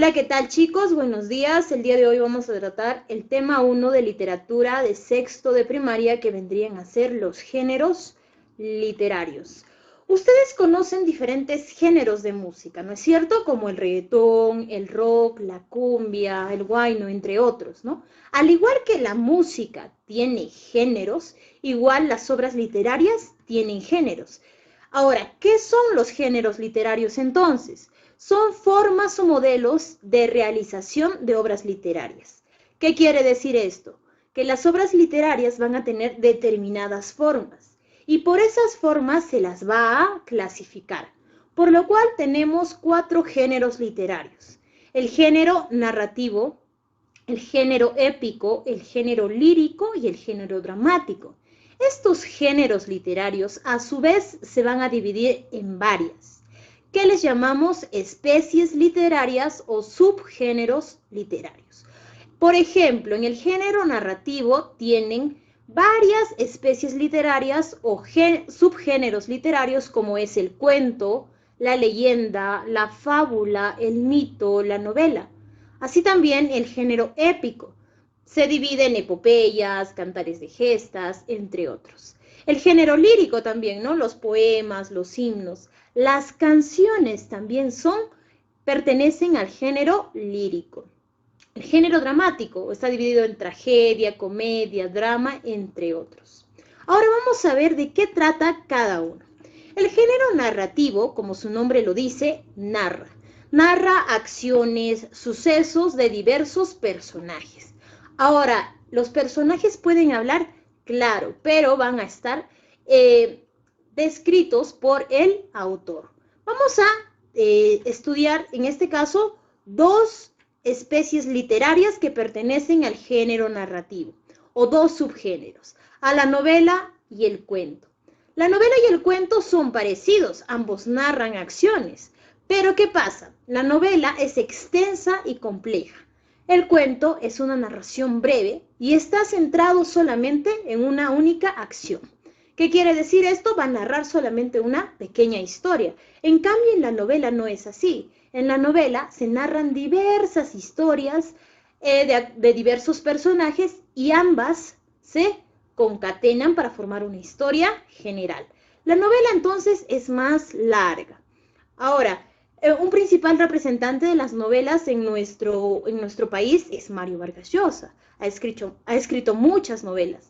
Hola, ¿qué tal chicos? Buenos días. El día de hoy vamos a tratar el tema 1 de literatura de sexto de primaria que vendrían a ser los géneros literarios. Ustedes conocen diferentes géneros de música, ¿no es cierto? Como el reggaetón, el rock, la cumbia, el huayno, entre otros, ¿no? Al igual que la música tiene géneros, igual las obras literarias tienen géneros. Ahora, ¿qué son los géneros literarios entonces? Son formas o modelos de realización de obras literarias. ¿Qué quiere decir esto? Que las obras literarias van a tener determinadas formas y por esas formas se las va a clasificar, por lo cual tenemos 4 géneros literarios. El género narrativo, el género épico, el género lírico y el género dramático. Estos géneros literarios a su vez se van a dividir en varias, que les llamamos especies literarias o subgéneros literarios. Por ejemplo, en el género narrativo tienen varias especies literarias o subgéneros literarios como es el cuento, la leyenda, la fábula, el mito, la novela. Así también el género épico. Se divide en epopeyas, cantares de gestas, entre otros. El género lírico también, ¿no? Los poemas, los himnos. Las canciones también pertenecen al género lírico. El género dramático está dividido en tragedia, comedia, drama, entre otros. Ahora vamos a ver de qué trata cada uno. El género narrativo, como su nombre lo dice, narra. Narra acciones, sucesos de diversos personajes. Ahora, los personajes pueden hablar, claro, pero van a estar descritos por el autor. Vamos a estudiar, en este caso, dos especies literarias que pertenecen al género narrativo, o dos subgéneros, a la novela y el cuento. La novela y el cuento son parecidos, ambos narran acciones, pero ¿qué pasa? La novela es extensa y compleja. El cuento es una narración breve y está centrado solamente en una única acción. ¿Qué quiere decir esto? Va a narrar solamente una pequeña historia. En cambio, en la novela no es así. En la novela se narran diversas historias de diversos personajes y ambas se concatenan para formar una historia general. La novela entonces es más larga. Ahora, un principal representante de las novelas en nuestro país es Mario Vargas Llosa. Ha escrito muchas novelas.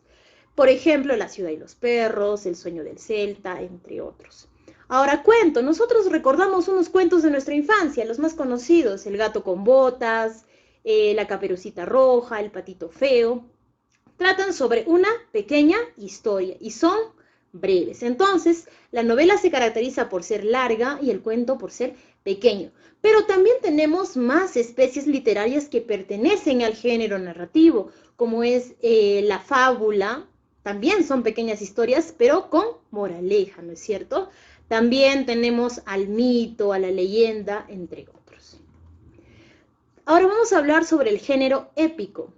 Por ejemplo, La ciudad y los perros, El sueño del Celta, entre otros. Ahora cuento, nosotros recordamos unos cuentos de nuestra infancia, los más conocidos, El gato con botas, La caperucita roja, El patito feo. Tratan sobre una pequeña historia y son breves. Entonces, la novela se caracteriza por ser larga y el cuento por ser pequeño. Pero también tenemos más especies literarias que pertenecen al género narrativo, como es la fábula. También son pequeñas historias, pero con moraleja, ¿no es cierto? También tenemos al mito, a la leyenda, entre otros. Ahora vamos a hablar sobre el género épico.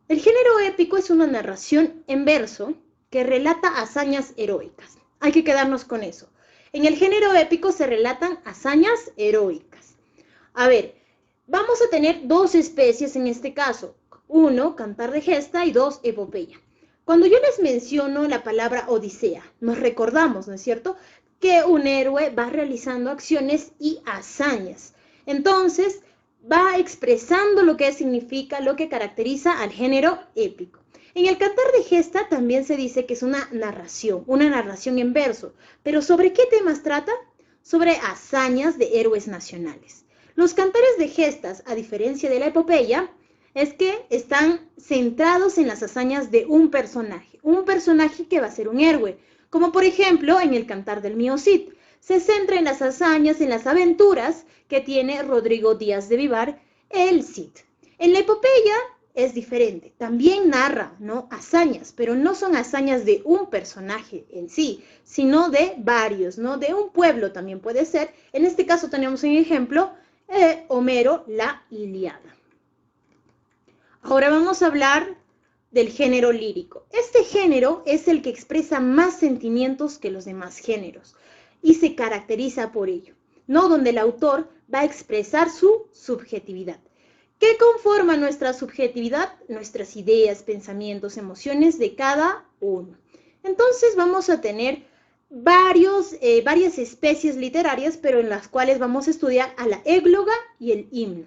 El género épico es una narración en verso que relata hazañas heroicas. Hay que quedarnos con eso. En el género épico se relatan hazañas heroicas. A ver, vamos a tener dos especies en este caso. Uno, cantar de gesta, y dos, epopeya. Cuando yo les menciono la palabra odisea, nos recordamos, ¿no es cierto?, que un héroe va realizando acciones y hazañas. Entonces, va expresando lo que significa, lo que caracteriza al género épico. En el cantar de gesta también se dice que es una narración en verso. ¿Pero sobre qué temas trata? Sobre hazañas de héroes nacionales. Los cantares de gestas, a diferencia de la epopeya, es que están centrados en las hazañas de un personaje que va a ser un héroe, como por ejemplo en el Cantar del Mío Cid. Se centra en las hazañas, en las aventuras que tiene Rodrigo Díaz de Vivar, el Cid. En la epopeya es diferente, también narra, ¿no?, hazañas, pero no son hazañas de un personaje en sí, sino de varios, ¿no?, de un pueblo también puede ser. En este caso tenemos un ejemplo, Homero, la Ilíada. Ahora vamos a hablar del género lírico. Este género es el que expresa más sentimientos que los demás géneros y se caracteriza por ello. ¿no? Donde el autor va a expresar su subjetividad. ¿Qué conforma nuestra subjetividad? Nuestras ideas, pensamientos, emociones de cada uno. Entonces vamos a tener varias especies literarias, pero en las cuales vamos a estudiar a la égloga y el himno.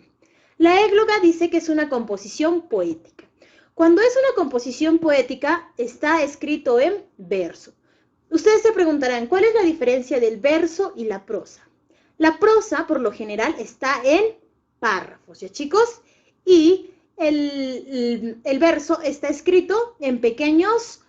La égloga dice que es una composición poética. Cuando es una composición poética, está escrito en verso. Ustedes se preguntarán, ¿cuál es la diferencia del verso y la prosa? La prosa, por lo general, está en párrafos, ¿ya chicos? Y el verso está escrito en pequeñas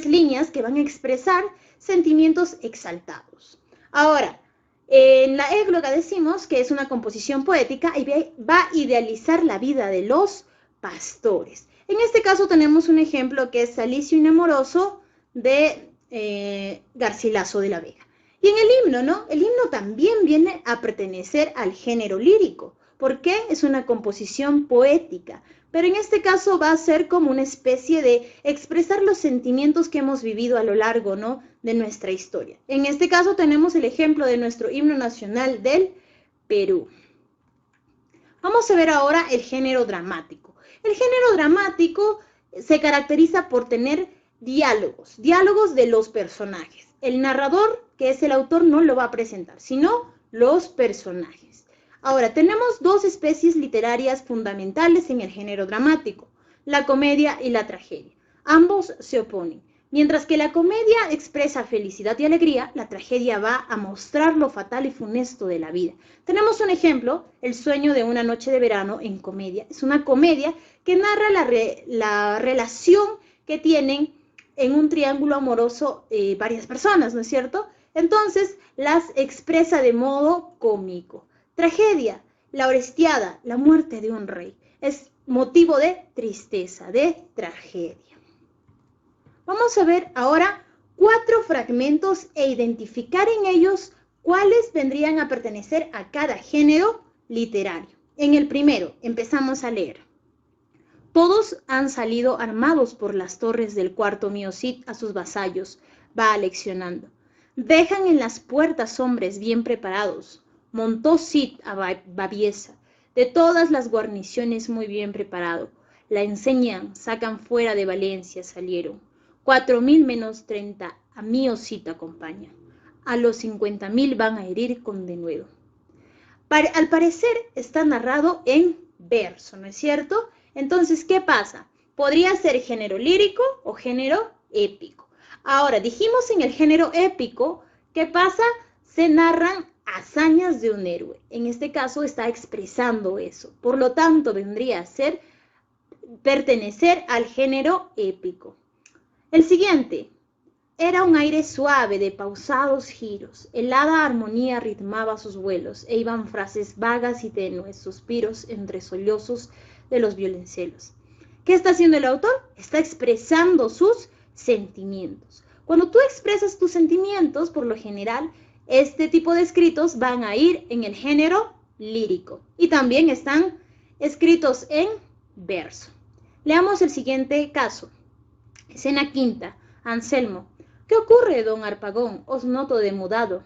líneas que van a expresar sentimientos exaltados. Ahora, en la égloga decimos que es una composición poética y va a idealizar la vida de los pastores. En este caso tenemos un ejemplo que es Salicio Inamoroso de Garcilaso de la Vega. Y en el himno, ¿no? El himno también viene a pertenecer al género lírico. ¿Por qué? Es una composición poética. Pero en este caso va a ser como una especie de expresar los sentimientos que hemos vivido a lo largo, ¿no?, de nuestra historia. En este caso tenemos el ejemplo de nuestro himno nacional del Perú. Vamos a ver ahora el género dramático. El género dramático se caracteriza por tener diálogos de los personajes. El narrador, que es el autor, no lo va a presentar, sino los personajes. Ahora, tenemos dos especies literarias fundamentales en el género dramático, la comedia y la tragedia. Ambos se oponen. Mientras que la comedia expresa felicidad y alegría, la tragedia va a mostrar lo fatal y funesto de la vida. Tenemos un ejemplo, El sueño de una noche de verano en comedia. Es una comedia que narra la relación que tienen en un triángulo amoroso varias personas, ¿no es cierto? Entonces, las expresa de modo cómico. Tragedia, la Orestiada, la muerte de un rey. Es motivo de tristeza, de tragedia. Vamos a ver ahora 4 fragmentos e identificar en ellos cuáles vendrían a pertenecer a cada género literario. En el primero, empezamos a leer. Todos han salido armados por las torres del cuarto mío Cid a sus vasallos, va aleccionando. Dejan en las puertas hombres bien preparados. Montó Cid a Baviesa, de todas las guarniciones muy bien preparado. La enseñan, sacan fuera de Valencia, salieron. 4.000 menos 30 a mío Cid acompañan. A los 50.000 van a herir con denuedo. Al parecer está narrado en verso, ¿no es cierto? Entonces, ¿qué pasa? Podría ser género lírico o género épico. Ahora, dijimos en el género épico, ¿qué pasa? Se narran hazañas de un héroe. En este caso está expresando eso. Por lo tanto, vendría a ser pertenecer al género épico. El siguiente. Era un aire suave de pausados giros. Helada armonía ritmaba sus vuelos e iban frases vagas y tenues, suspiros entre sollozos de los violoncelos. ¿Qué está haciendo el autor? Está expresando sus sentimientos. Cuando tú expresas tus sentimientos, por lo general, este tipo de escritos van a ir en el género lírico y también están escritos en verso. Leamos el siguiente caso. Escena quinta. Anselmo. ¿Qué ocurre, don Harpagón? Os noto demudado.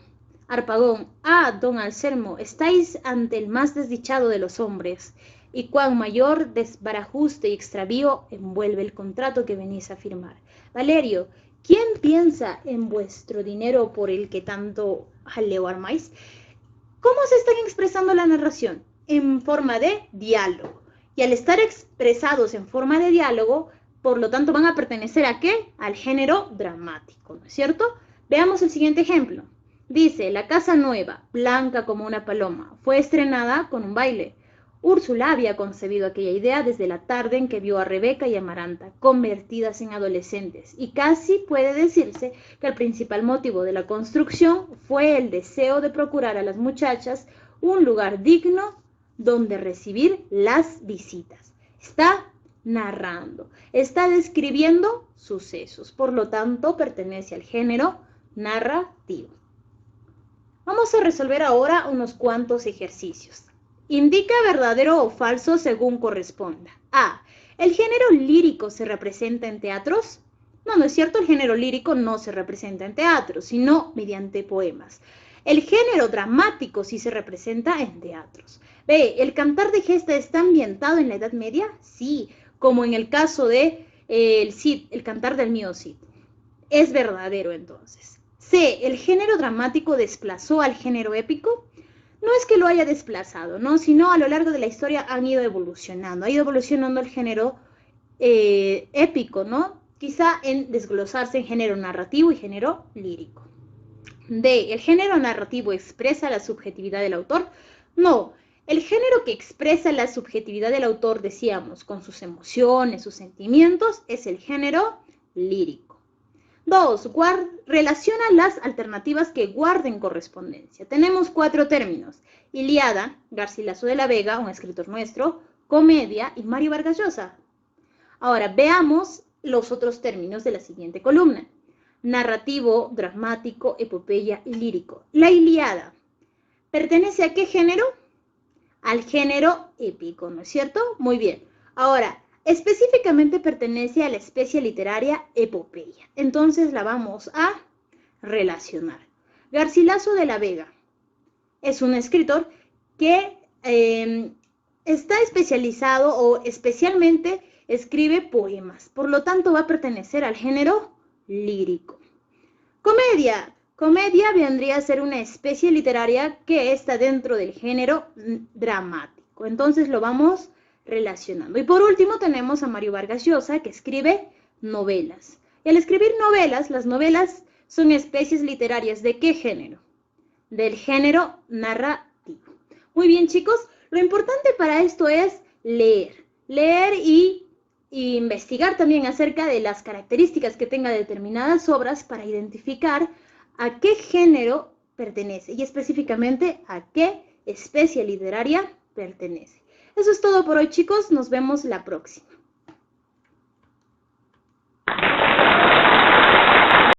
Harpagón. Ah, don Anselmo, estáis ante el más desdichado de los hombres, y cuán mayor desbarajuste y extravío envuelve el contrato que venís a firmar. Valerio. ¿Quién piensa en vuestro dinero por el que tanto jaleo armáis? ¿Cómo se están expresando la narración? En forma de diálogo. Y al estar expresados en forma de diálogo, por lo tanto, van a pertenecer ¿a qué? Al género dramático, ¿no es cierto? Veamos el siguiente ejemplo. Dice, la casa nueva, blanca como una paloma, fue estrenada con un baile. Úrsula había concebido aquella idea desde la tarde en que vio a Rebeca y a Amaranta, convertidas en adolescentes, y casi puede decirse que el principal motivo de la construcción fue el deseo de procurar a las muchachas un lugar digno donde recibir las visitas. Está narrando, está describiendo sucesos, por lo tanto pertenece al género narrativo. Vamos a resolver ahora unos cuantos ejercicios. Indica verdadero o falso según corresponda. A. ¿El género lírico se representa en teatros? No, no es cierto, el género lírico no se representa en teatros, sino mediante poemas. El género dramático sí se representa en teatros. Ve, ¿el Cantar de Gesta está ambientado en la Edad Media? Sí, como en el caso de el Cid, el Cantar del Mío Cid. Es verdadero entonces. C, ¿el género dramático desplazó al género épico? No es que lo haya desplazado, ¿no? Sino a lo largo de la historia han ido evolucionando. Ha ido evolucionando el género épico, ¿no? Quizá en desglosarse en género narrativo y género lírico. D, ¿el género narrativo expresa la subjetividad del autor? No, el género que expresa la subjetividad del autor, decíamos, con sus emociones, sus sentimientos, es el género lírico. 2. Relaciona las alternativas que guarden correspondencia. Tenemos 4 términos: Ilíada, Garcilaso de la Vega, un escritor nuestro, comedia y Mario Vargas Llosa. Ahora, veamos los otros términos de la siguiente columna: narrativo, dramático, epopeya y lírico. La Ilíada, ¿pertenece a qué género? Al género épico, ¿no es cierto? Muy bien. Ahora, específicamente pertenece a la especie literaria epopeya. Entonces la vamos a relacionar. Garcilaso de la Vega es un escritor que está especializado o especialmente escribe poemas. Por lo tanto, va a pertenecer al género lírico. Comedia. Comedia vendría a ser una especie literaria que está dentro del género dramático. Entonces lo vamos relacionando. Y por último tenemos a Mario Vargas Llosa, que escribe novelas. Y al escribir novelas, las novelas son especies literarias ¿de qué género? Del género narrativo. Muy bien, chicos, lo importante para esto es leer. Leer y investigar también acerca de las características que tenga determinadas obras para identificar a qué género pertenece y específicamente a qué especie literaria pertenece. Eso es todo por hoy, chicos. Nos vemos la próxima.